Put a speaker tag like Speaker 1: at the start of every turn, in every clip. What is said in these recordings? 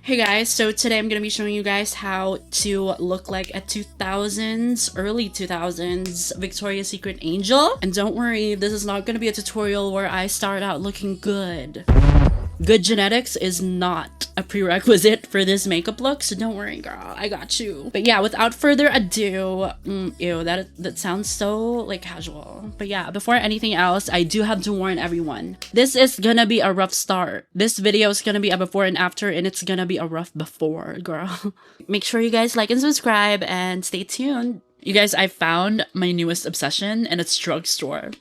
Speaker 1: Hey guys, so today I'm gonna be showing you guys how to look like a 2000s, early 2000s Victoria's Secret angel. And don't worry, this is not gonna be a tutorial where I start out looking good. Good genetics is not a prerequisite for this makeup look, so don't worry, girl, I got you. But yeah, without further ado, ew, that sounds so like casual. But yeah, before anything else, I do have to warn everyone. This is gonna be a rough start. This video is gonna be a before and after, and it's gonna be a rough before, girl. Make sure you guys like and subscribe and stay tuned. You guys, I found my newest obsession, and it's drugstore.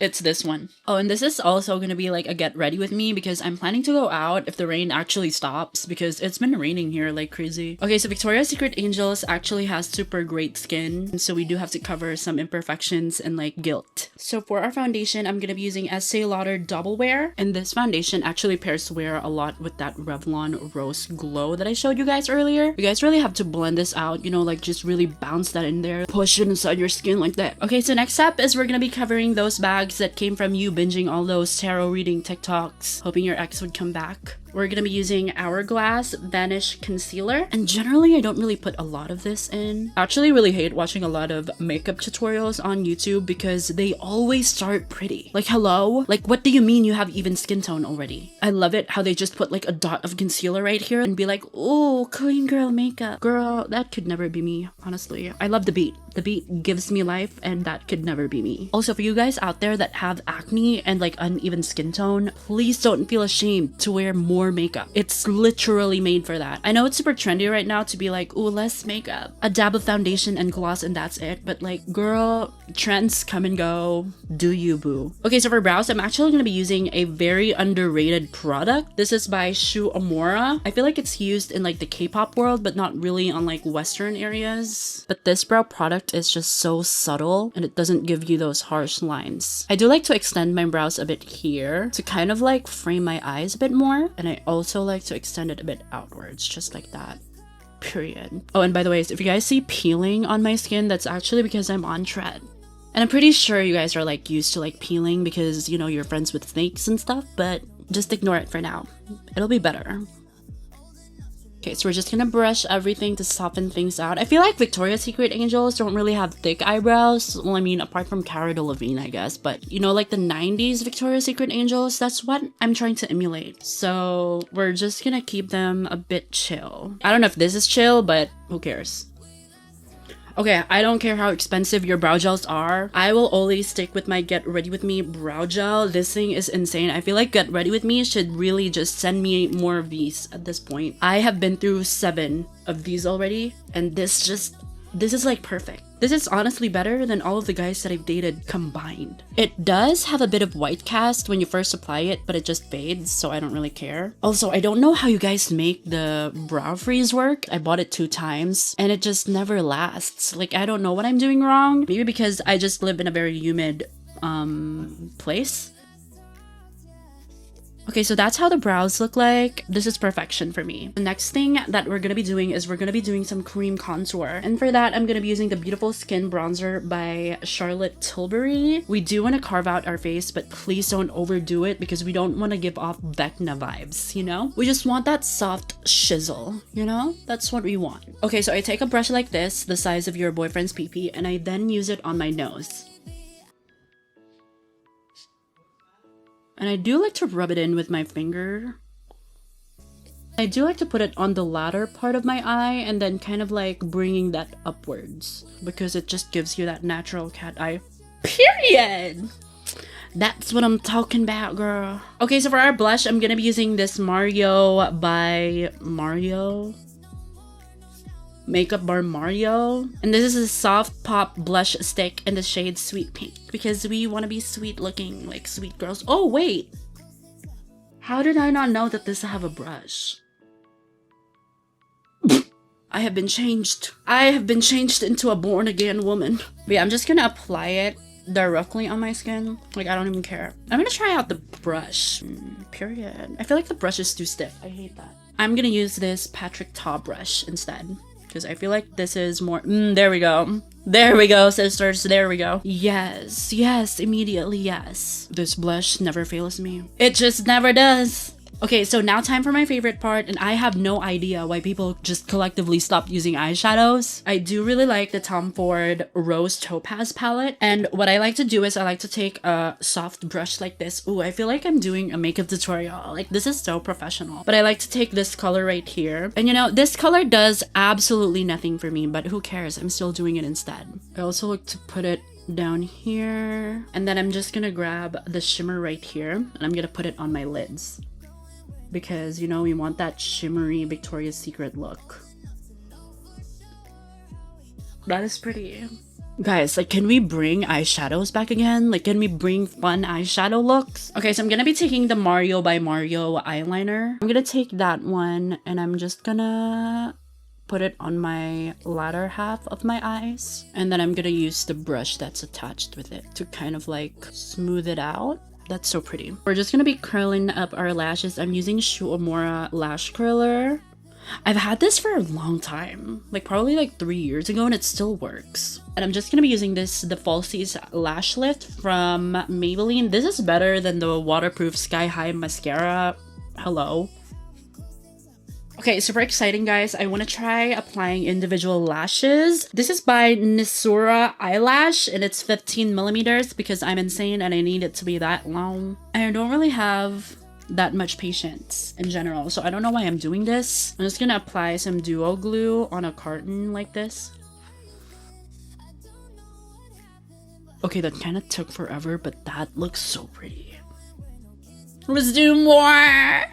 Speaker 1: It's this one. Oh, and this is also gonna be like a get ready with me because I'm planning to go out if the rain actually stops because it's been raining here like crazy. Okay, so Victoria's Secret Angels actually has super great skin, and so we do have to cover some imperfections and like guilt. So for our foundation, I'm gonna be using Estee Lauder Double Wear, and this foundation actually pairs wear a lot with that Revlon Rose Glow that I showed you guys earlier. You guys really have to blend this out, you know, like just really bounce that in there, push it inside your skin like that. Okay, so next up is we're gonna be covering those bags that came from you binging all those tarot reading TikToks, hoping your ex would come back. We're gonna be using Hourglass Vanish Concealer, and generally I don't really put a lot of this in. I actually really hate watching a lot of makeup tutorials on YouTube because they always start pretty. Like, hello? Like, what do you mean you have even skin tone already? I love it how they just put like a dot of concealer right here and be like, oh, clean girl makeup. Girl, that could never be me, honestly. I love the beat. The beat gives me life, and that could never be me. Also, for you guys out there that have acne and like uneven skin tone, please don't feel ashamed to wear more makeup. It's literally made for that. I know it's super trendy right now to be like, ooh, less makeup, a dab of foundation and gloss, and that's it. But like, girl, trends come and go. Do you, boo? Okay, so for brows, I'm actually gonna be using a very underrated product. This is by Shu Amora. I feel like it's used in like the K-pop world, but not really on like Western areas. But this brow product is just so subtle, and it doesn't give you those harsh lines. I do like to extend my brows a bit here to kind of like frame my eyes a bit more, and I also like to extend it a bit outwards, just like that. Period. Oh, and by the way, if you guys see peeling on my skin, that's actually because I'm on tread. And I'm pretty sure you guys are like used to like peeling because, you know, you're friends with snakes and stuff, but just ignore it for now. It'll be better. Okay, so we're just gonna brush everything to soften things out. I feel like Victoria's Secret Angels don't really have thick eyebrows. Well, I mean, apart from Cara Delevingne, I guess. But, you know, like the 90s Victoria's Secret Angels, that's what I'm trying to emulate. So we're just gonna keep them a bit chill. I don't know if this is chill, but who cares? Okay, I don't care how expensive your brow gels are. I will always stick with my Get Ready With Me brow gel. This thing is insane. I feel like Get Ready With Me should really just send me more of these at this point. I have been through 7 of these already, and this is like perfect. This is honestly better than all of the guys that I've dated combined. It does have a bit of white cast when you first apply it, but it just fades, so I don't really care. Also, I don't know how you guys make the brow freeze work. I bought it 2 times, and it just never lasts. Like, I don't know what I'm doing wrong. Maybe because I just live in a very humid, place. Okay, so that's how the brows look like. This is perfection for me. The next thing that we're gonna be doing is we're gonna be doing some cream contour. And for that, I'm gonna be using the Beautiful Skin Bronzer by Charlotte Tilbury. We do want to carve out our face, but please don't overdo it because we don't want to give off Vecna vibes, you know? We just want that soft shizzle, you know? That's what we want. Okay, so I take a brush like this, the size of your boyfriend's pee-pee, and I then use it on my nose. And I do like to rub it in with my finger. I do like to put it on the latter part of my eye and then kind of like bringing that upwards because it just gives you that natural cat eye. Period! That's what I'm talking about, girl. Okay, so for our blush, I'm gonna be using this Mario by Mario. Makeup Bar Mario, and this is a soft pop blush stick in the shade Sweet Pink because we want to be sweet looking like sweet girls. Oh wait, how did I not know that this have a brush? I have been changed. I have been changed into a born again woman. But yeah, I'm just gonna apply it directly on my skin. Like, I don't even care. I'm gonna try out the brush. Period. I feel like the brush is too stiff. I hate that. I'm gonna use this Patrick Ta brush instead, because I feel like this is more, there we go. There we go, sisters, there we go. Yes, yes, immediately yes. This blush never fails me. It just never does. Okay, so now time for my favorite part, and I have no idea why people just collectively stopped using eyeshadows. I do really like the Tom Ford Rose Topaz palette, and what I like to do is I like to take a soft brush like this. Ooh, I feel like I'm doing a makeup tutorial. Like, this is so professional. But I like to take this color right here. And you know, this color does absolutely nothing for me, but who cares? I'm still doing it instead. I also like to put it down here, and then I'm just gonna grab the shimmer right here, and I'm gonna put it on my lids. Because, you know, we want that shimmery Victoria's Secret look. That is pretty. Guys, like, can we bring eyeshadows back again? Like, can we bring fun eyeshadow looks? Okay, so I'm gonna be taking the Mario by Mario eyeliner. I'm gonna take that one, and I'm just gonna put it on my latter half of my eyes. And then I'm gonna use the brush that's attached with it to kind of like smooth it out. That's so pretty. We're just gonna be curling up our lashes. I'm using Shuomura lash curler. I've had this for a long time, like probably like 3 years ago, and it still works. And I'm just gonna be using this, the Falsies Lash Lift from Maybelline. This is better than the waterproof Sky High mascara. Hello. Okay, super exciting, guys. I want to try applying individual lashes. This is by Nisura Eyelash, and it's 15 millimeters because I'm insane and I need it to be that long. I don't really have that much patience in general, so I don't know why I'm doing this. I'm just gonna apply some duo glue on a carton like this. Okay, that kind of took forever, but that looks so pretty. Let's do more!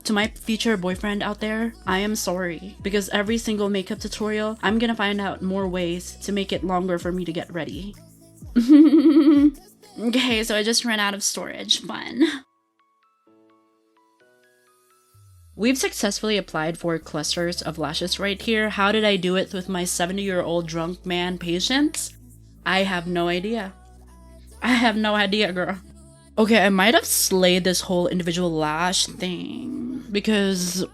Speaker 1: To my future boyfriend out there, I am sorry, because every single makeup tutorial, I'm gonna find out more ways to make it longer for me to get ready. Okay, so I just ran out of storage. Fun. We've successfully applied 4 clusters of lashes right here. How did I do it with my 70-year-old drunk man patience? I have no idea. I have no idea, girl. Okay, I might have slayed this whole individual lash thing, because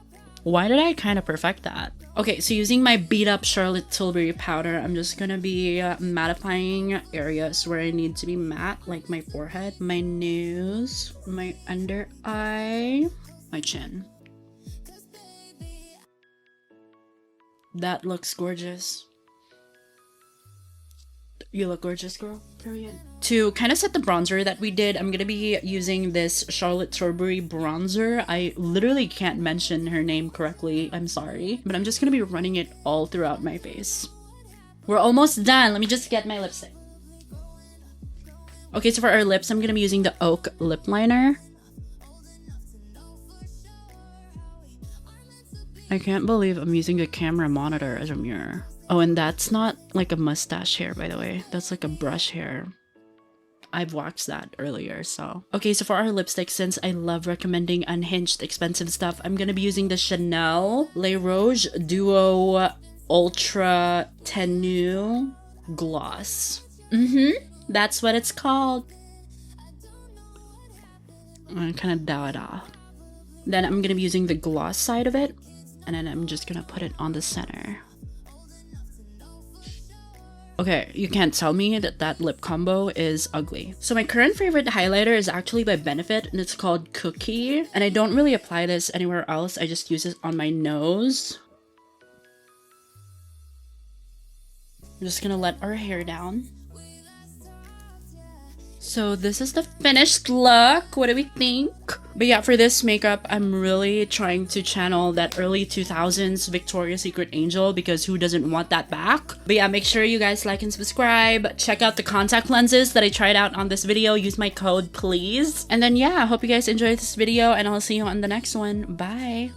Speaker 1: why did I kind of perfect that? Okay, so using my beat up Charlotte Tilbury powder, I'm just gonna be mattifying areas where I need to be matte, like my forehead, my nose, my under eye, my chin. That looks gorgeous. You look gorgeous, girl. Period. To kind of set the bronzer that we did, I'm gonna be using this Charlotte Tilbury bronzer. I literally can't mention her name correctly. I'm sorry. But I'm just gonna be running it all throughout my face. We're almost done. Let me just get my lipstick. Okay, so for our lips, I'm gonna be using the Oak lip liner. I can't believe I'm using a camera monitor as a mirror. Oh, and that's not like a mustache hair, by the way. That's like a brush hair. I've waxed that earlier, so. Okay, so for our lipstick, since I love recommending unhinged expensive stuff, I'm gonna be using the Chanel Les Rouge Duo Ultra Tenue Gloss. That's what it's called. I'm kind of dow it off. Then I'm gonna be using the gloss side of it, and then I'm just gonna put it on the center. Okay, you can't tell me that that lip combo is ugly. So my current favorite highlighter is actually by Benefit, and it's called Cookie. And I don't really apply this anywhere else. I just use it on my nose. I'm just gonna let our hair down. So this is the finished look. What do we think? But yeah, for this makeup, I'm really trying to channel that early 2000s Victoria's Secret Angel, because who doesn't want that back? But yeah, make sure you guys like and subscribe. Check out the contact lenses that I tried out on this video. Use my code, please. And then yeah, I hope you guys enjoyed this video, and I'll see you on the next one. Bye!